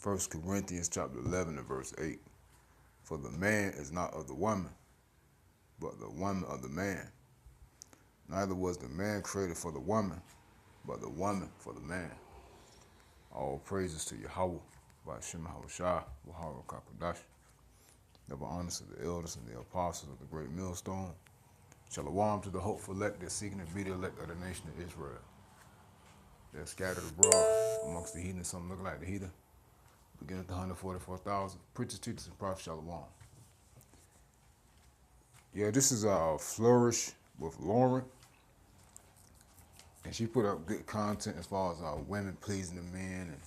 First Corinthians chapter 11 and verse 8. For the man is not of the woman, but the woman of the man. Neither was the man created for the woman, but the woman for the man. All praises to Yahweh, by Shem Hawashah, Wahara Kakadash. Double honors to the elders and the apostles of the great millstone. Shalom to the hopeful elect that seeking to be the elect of the nation of Israel. They're scattered abroad amongst the heathen, some look like the heathen. Beginning at the 144,000. Preachers, teachers, and prophets, Shalom. Yeah, this is Flourish with Lauren. And she put up good content as far as women pleasing the men and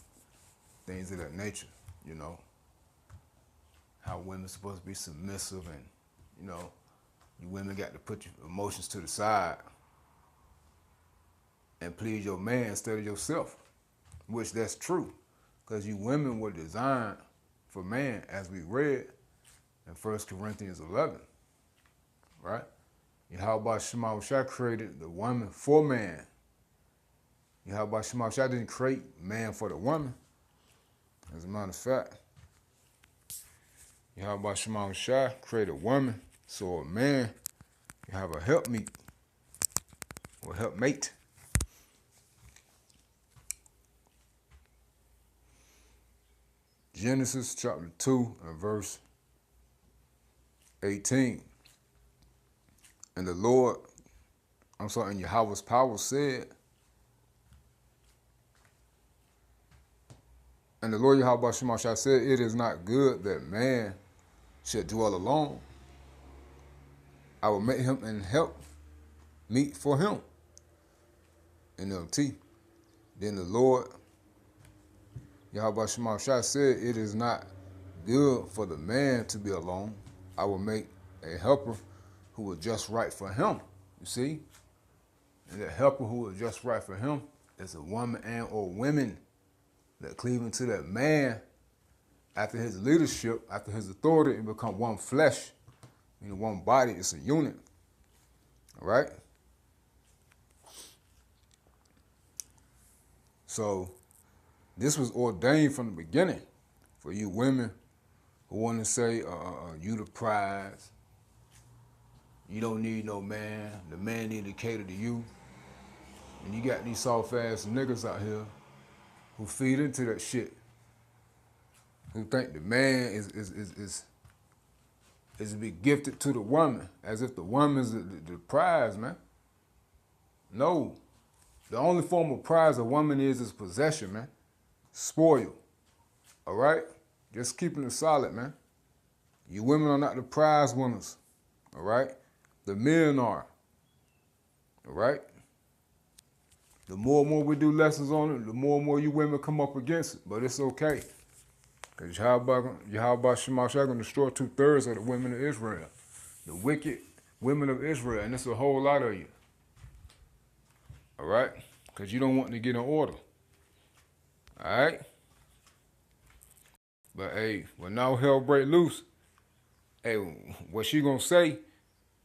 things of that nature, you know. How women's supposed to be submissive and, you know, you women got to put your emotions to the side and please your man instead of yourself, which that's true. Because you women were designed for man, as we read in 1 Corinthians 11, right? Yahweh Shema Shah created the woman for man. Yahweh Shema Shah didn't create man for the woman. As a matter of fact, Yahweh Shema Shah created woman, so a man can have a helpmeet or helpmate. Genesis chapter 2 and verse 18. And the Lord, and Yahweh's power said, and the Lord Yahweh Shema Shah said, it is not good that man should dwell alone. I will make him and help meet for him. NLT. Then the Lord Yahweh Shema Shah said, it is not good for the man to be alone. I will make a helper who will just right for him. You see? And that helper who will just right for him is a woman and or women that cleave into that man after his leadership, after his authority, and become one flesh. You know, one body, it's a unit. All right? So, this was ordained from the beginning for you women who want to say, you the prize. You don't need no man. The man need to cater to you. And you got these soft-ass niggas out here who feed into that shit. Who think the man is to be gifted to the woman, as if the woman is the prize, man. No. The only form of prize a woman is possession, man. Spoil. All right? Just keeping it solid, man. You women are not the prize winners. All right? The men are. All right? The more and more we do lessons on it, the more and more you women come up against it. But it's okay. Because Yahweh Shema Shah going to destroy 2/3 of the women of Israel. The wicked women of Israel. And it's a whole lot of you. All right? Because you don't want to get in order. All right? But, hey, when now hell break loose, hey, what she going to say,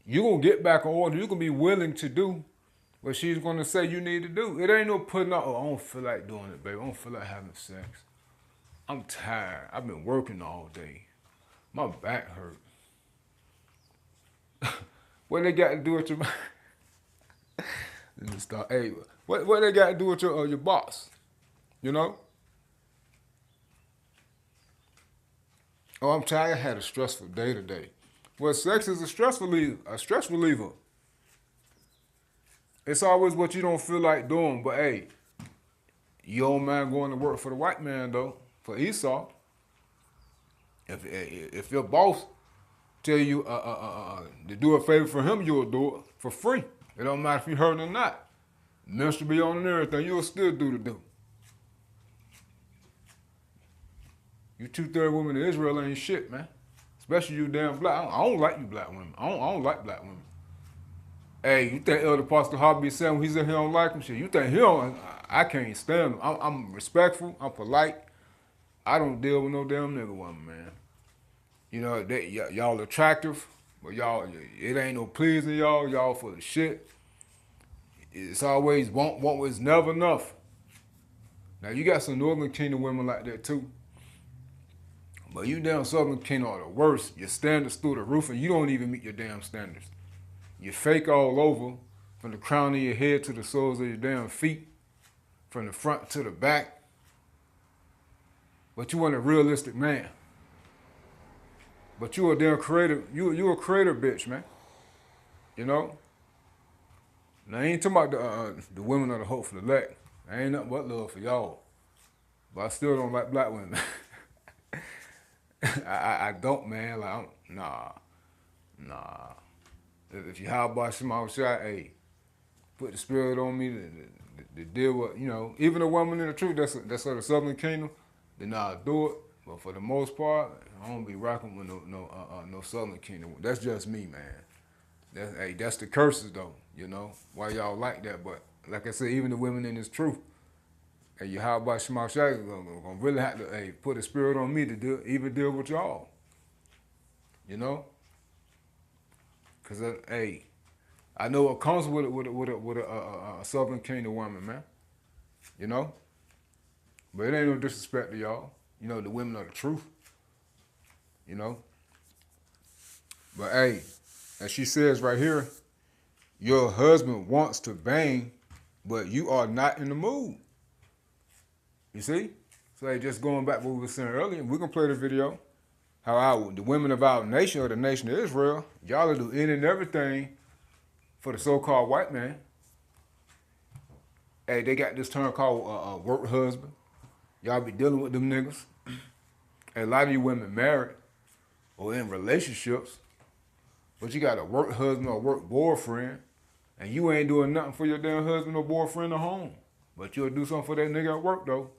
you going to get back in order. You going to be willing to do what she's going to say you need to do. It ain't no putting out, I don't feel like doing it, baby. I don't feel like having sex. I'm tired. I've been working all day. My back hurt. What they got to do with your... Let me start. Hey, what they got to do with your boss? You know? Oh, I'm tired. I had a stressful day today. Well, sex is a stress reliever. It's always what you don't feel like doing. But, hey, you don't mind going to work for the white man, though, for Esau. If your boss tell you to do a favor for him, you'll do it for free. It don't matter if you hurt or not. Minister be on and everything, you'll still do the do. You 2/3 women in Israel ain't shit, man. Especially you damn black. I don't like you black women. I don't like black women. Hey, you think Elder Pastor Hobby saying when he said he don't like him? Shit, you think he don't? I can't stand him. I'm respectful. I'm polite. I don't deal with no damn nigga woman, man. You know, y'all attractive, but y'all, it ain't no pleasing y'all. Y'all full of shit. It's always want was never enough. Now, you got some Northern Kingdom women like that, too. But you damn Southern Kingdom are the worst. Your standards through the roof, and you don't even meet your damn standards. You fake all over, from the crown of your head to the soles of your damn feet, from the front to the back. But you want a realistic man. But you a damn creative. You a creative bitch, man. You know. Now I ain't talking about the women of the hopeful elect. I ain't nothing but love for y'all. But I still don't like black women. I don't, man. Like, nah. If you how about some shot, hey, put the spirit on me to deal with, you know, even a woman in the truth that's of the Southern Kingdom, then I'll do it. But for the most part, I don't be rocking with no Southern Kingdom. That's just me, man. That's the curses though, you know. Why y'all like that? But like I said, even the women in this truth, hey, you how about Shema Shai gonna really have to put a spirit on me to deal with y'all, you know. Cause I know what comes with a Southern Kingdom woman, man. You know, but it ain't no disrespect to y'all. You know, the women are the truth. You know, but hey, as she says right here, your husband wants to bang, but you are not in the mood. You see? So hey, just going back to what we were saying earlier, we can play the video. How the women of our nation or the nation of Israel, y'all will do any and everything for the so-called white man. Hey, they got this term called work husband. Y'all be dealing with them niggas. And a lot of you women married or in relationships, but you got a work husband or work boyfriend, and you ain't doing nothing for your damn husband or boyfriend at home. But you'll do something for that nigga at work, though.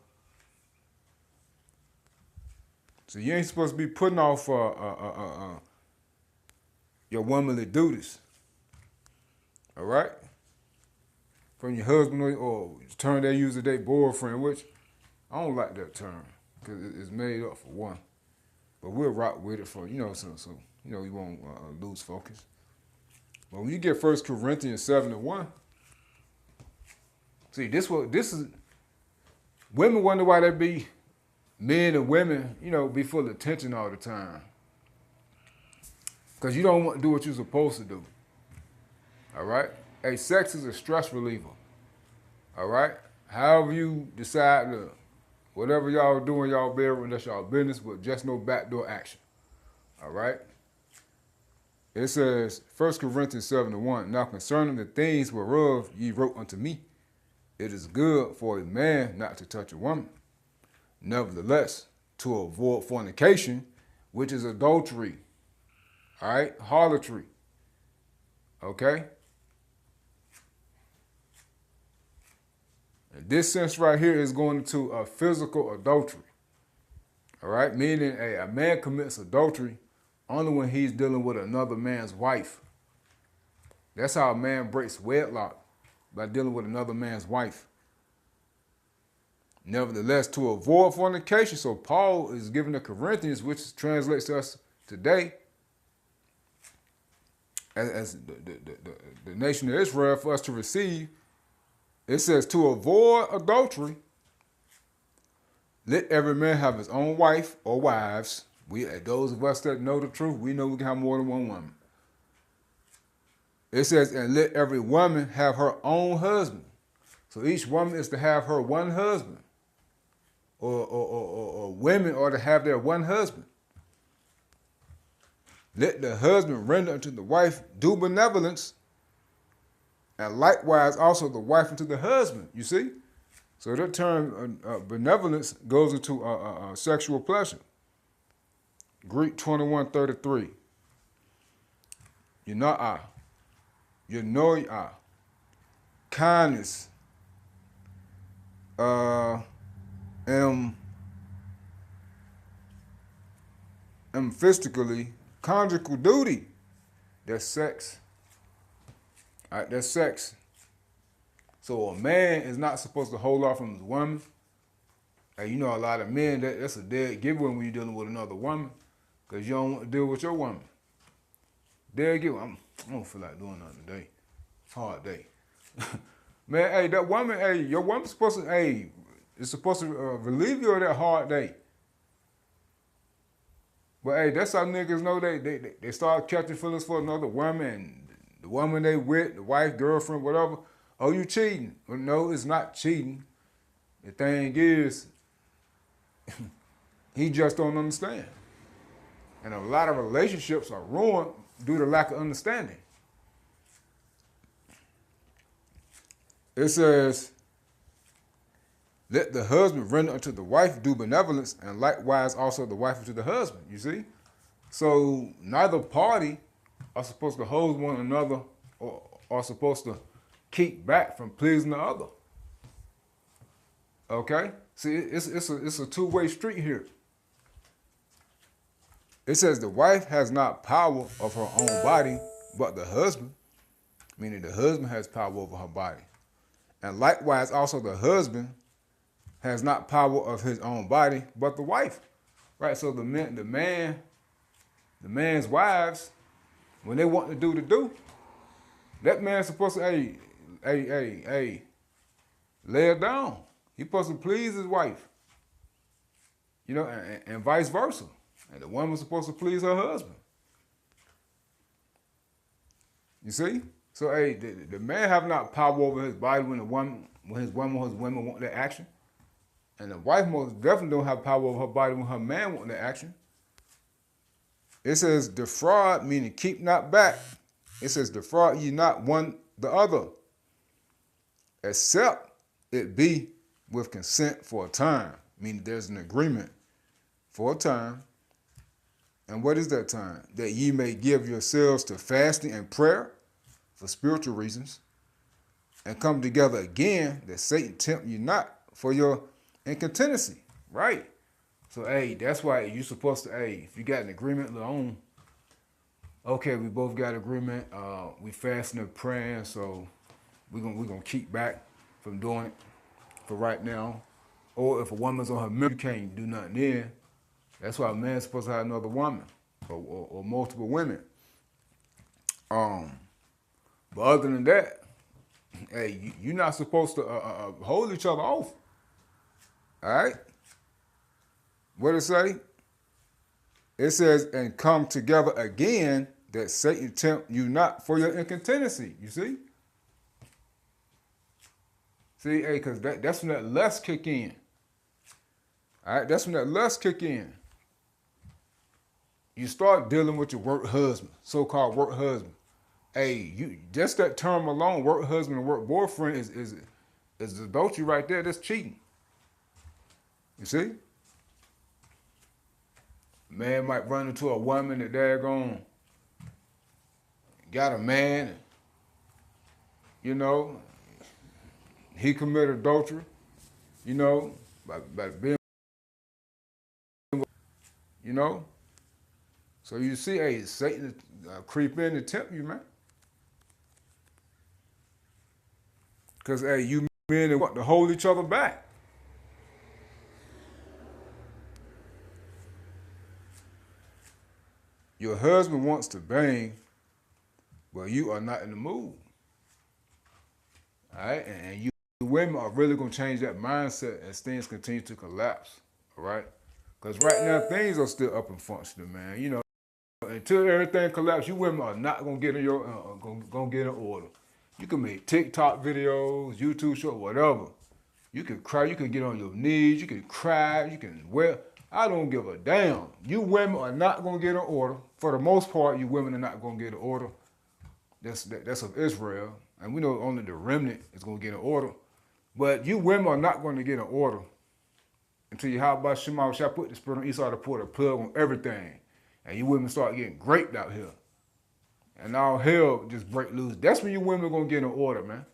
So you ain't supposed to be putting off your womanly duties. All right? From your husband or term they use today, boyfriend, which I don't like that term because it's made up for one. But we'll rock with it for, you know, so you know, you won't lose focus. But when you get 1 Corinthians 7:1, see, this is, women wonder why they be, men and women, you know, be full of tension all the time. Because you don't want to do what you're supposed to do. All right? Hey, sex is a stress reliever. All right? However you decide to, whatever y'all doing, y'all bedroom, that's y'all business, but just no backdoor action. All right? It says, 1 Corinthians 7:1, now concerning the things whereof ye wrote unto me, it is good for a man not to touch a woman. Nevertheless, to avoid fornication, which is adultery. All right? Harlotry. Okay? And this sense right here is going into a physical adultery. All right? Meaning a man commits adultery only when he's dealing with another man's wife. That's how a man breaks wedlock, by dealing with another man's wife. Nevertheless, to avoid fornication, so Paul is giving the Corinthians, which translates to us today, as the nation of Israel, for us to receive, it says to avoid adultery, let every man have his own wife or wives. Those of us that know the truth, we know we can have more than one woman. It says, and let every woman have her own husband. So each woman is to have her one husband. Or women are to have their one husband. Let the husband render unto the wife due benevolence, and likewise also the wife unto the husband. You see? So that term benevolence goes into sexual pleasure. Greek 21:33. Eunoia, kindness, physically, conjugal duty. That's sex. All right, that's sex. So a man is not supposed to hold off from his woman. Hey, you know a lot of men, that's a dead giveaway when you're dealing with another woman, because you don't want to deal with your woman. Dead giveaway. I don't feel like doing nothing today. It's a hard day. Man, hey, that woman, hey, your woman's supposed to, hey, it's supposed to relieve you of that hard day. But hey, that's how niggas know they start catching feelings for another woman, and the woman they with, the wife, girlfriend, whatever. Oh, you cheating? Well, no, it's not cheating. The thing is, he just don't understand. And a lot of relationships are ruined due to lack of understanding. It says, let the husband render unto the wife due benevolence, and likewise also the wife unto the husband. You see? So neither party are supposed to hold one another or are supposed to keep back from pleasing the other. Okay? See, it's a two-way street here. It says the wife has not power of her own body, but the husband, meaning the husband has power over her body. And likewise also the husband has not power of his own body, but the wife. Right? So the man's wives, when they want to do, that man's supposed to, hey, lay it down. He's supposed to please his wife. You know, and vice versa. And the woman's supposed to please her husband. You see? So, hey, the man have not power over his body when his women want that action. And the wife most definitely don't have power over her body when her man want that action. It says defraud, meaning keep not back. It says defraud ye not one the other, except it be with consent for a time, meaning there's an agreement for a time. And what is that time? That ye may give yourselves to fasting and prayer for spiritual reasons, and come together again, that Satan tempt you not for your incontinency. Right? So, hey, that's why you're supposed to, hey, if you got an agreement alone, okay, we both got agreement, we fasting and praying, so we're gonna keep back from doing it for right now. Or if a woman's on her period, you can't do nothing then. That's why a man's supposed to have another woman or multiple women. But other than that, hey, you're not supposed to hold each other off. All right? What does it say? It says, and come together again, that Satan tempt you not for your incontinency. You see? See, hey, because that's when that lust kick in. All right? That's when that lust kick in. You start dealing with your work husband, so-called work husband. Hey, you just that term alone, work husband and work boyfriend is adultery right there. That's cheating. You see? Man might run into a woman that daggone got a man, and, you know, he committed adultery, you know, by being, you know. So you see, hey, Satan creep in and tempt you, man. Because, hey, you men want to hold each other back. Your husband wants to bang, but you are not in the mood. All right? And you women are really going to change that mindset as things continue to collapse. All right? Because right now, things are still up and functioning, man. You know, until everything collapses, you women are not going to get in your gonna get in order. You can make TikTok videos, YouTube shows, whatever. You can cry, you can get on your knees, you can cry, you can wear. I don't give a damn. You women are not going to get in order. For the most part, you women are not going to get in order. That's of Israel. And we know only the remnant is going to get in order. But you women are not going to get in order until you how about Shema shall put the spirit on Esau to put a plug on everything. And you women start getting raped out here. And all hell just break loose. That's when you women are going to get in order, man.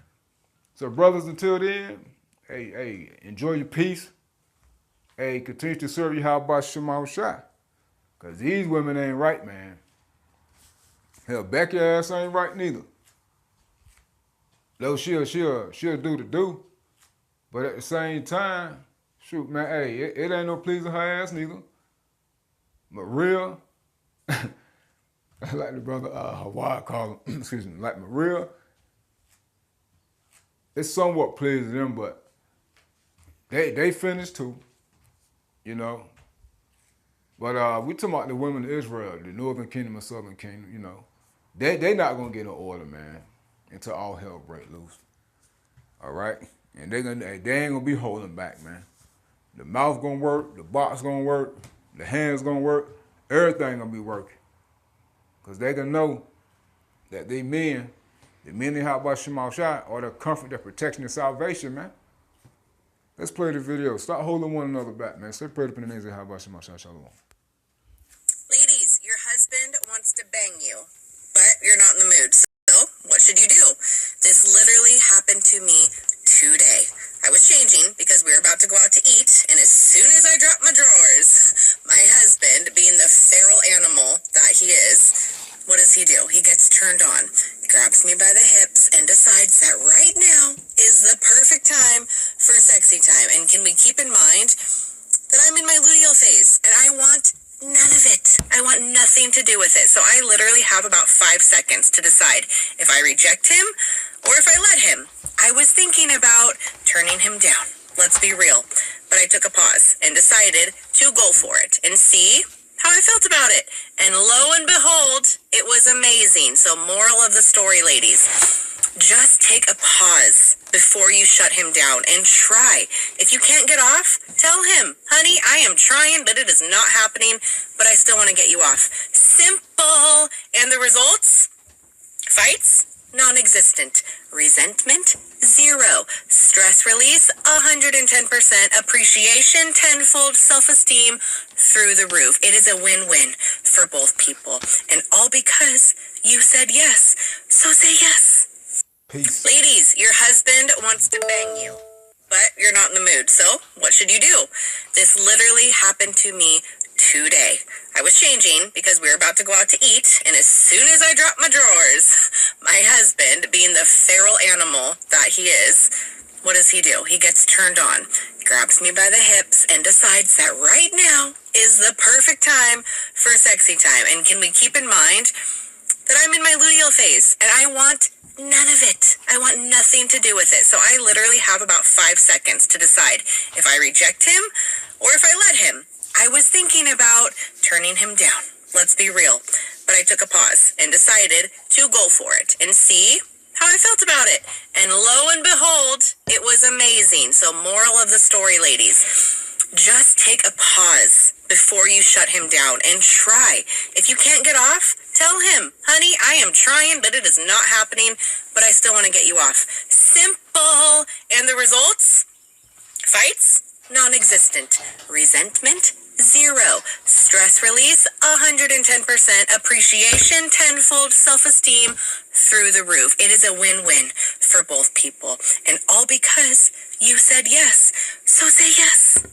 So brothers, until then, hey, enjoy your peace. Hey, continue to serve you how about Shema Shai. Because these women ain't right, man. Hell, Becky ass ain't right neither. Though she'll do the do. But at the same time, shoot, man, hey, it ain't no pleasing her ass neither. Maria, like the brother Hawaii call him, excuse me, like Maria, it's somewhat pleasing them, but they finished too, you know. But we talking about the women of Israel, the northern kingdom and southern kingdom. They not gonna get no order, man, until all hell break loose. All right, and they ain't gonna be holding back, man. The mouth gonna work, the box gonna work, the hands gonna work, everything gonna be working, cause they gonna know that they men, the men they have by Shemal Shai, are their comfort, their protection, and salvation, man. Let's play the video. Stop holding one another back, man. Say prayer up in the names of Yahweh Shemal Shai Shalom. Ladies, your husband wants to bang you, but you're not in the mood. So, what should you do? This literally happened to me today. I was changing because we were about to go out to eat, and as soon as I dropped my drawers, my husband, being the feral animal that he is, what does he do? He gets turned on, grabs me by the hips, and decides that right now is the perfect time for sexy time. And can we keep in mind that I'm in my luteal phase, and I want none of it. I want nothing to do with it. So I literally have about 5 seconds to decide if I reject him or if I let him. I was thinking about turning him down. Let's be real. But I took a pause and decided to go for it and see how I felt about it. And lo and behold, it was amazing. So moral of the story, ladies, just take a pause before you shut him down and try. If you can't get off, tell him, honey, I am trying, but it is not happening, but I still want to get you off. Simple. And the results? Fights? Non-existent. Resentment? 0. Stress release? 110%. Appreciation? Tenfold. Self-esteem? Through the roof. It is a win-win for both people. And all because you said yes. So say yes. Peace. Ladies, your husband wants to bang you, but you're not in the mood. So what should you do? This literally happened to me today. I was changing because we were about to go out to eat, and as soon as I dropped my drawers, my husband, being the feral animal that he is, what does he do? He gets turned on, grabs me by the hips, and decides that right now is the perfect time for sexy time. And can we keep in mind that I'm in my luteal phase, and I want none of it. I want nothing to do with it. So I literally have about 5 seconds to decide if I reject him or if I let him. I was thinking about turning him down. Let's be real. But I took a pause and decided to go for it and see how I felt about it. And lo and behold, it was amazing. So moral of the story, ladies, just take a pause before you shut him down and try. If you can't get off, tell him, honey, I am trying, but it is not happening, but I still want to get you off. Simple. And the results? Fights? Non-existent. Resentment? 0. Stress release? 110%. Appreciation? Tenfold. Self-esteem? Through the roof. It is a win-win for both people. And all because you said yes. So say yes.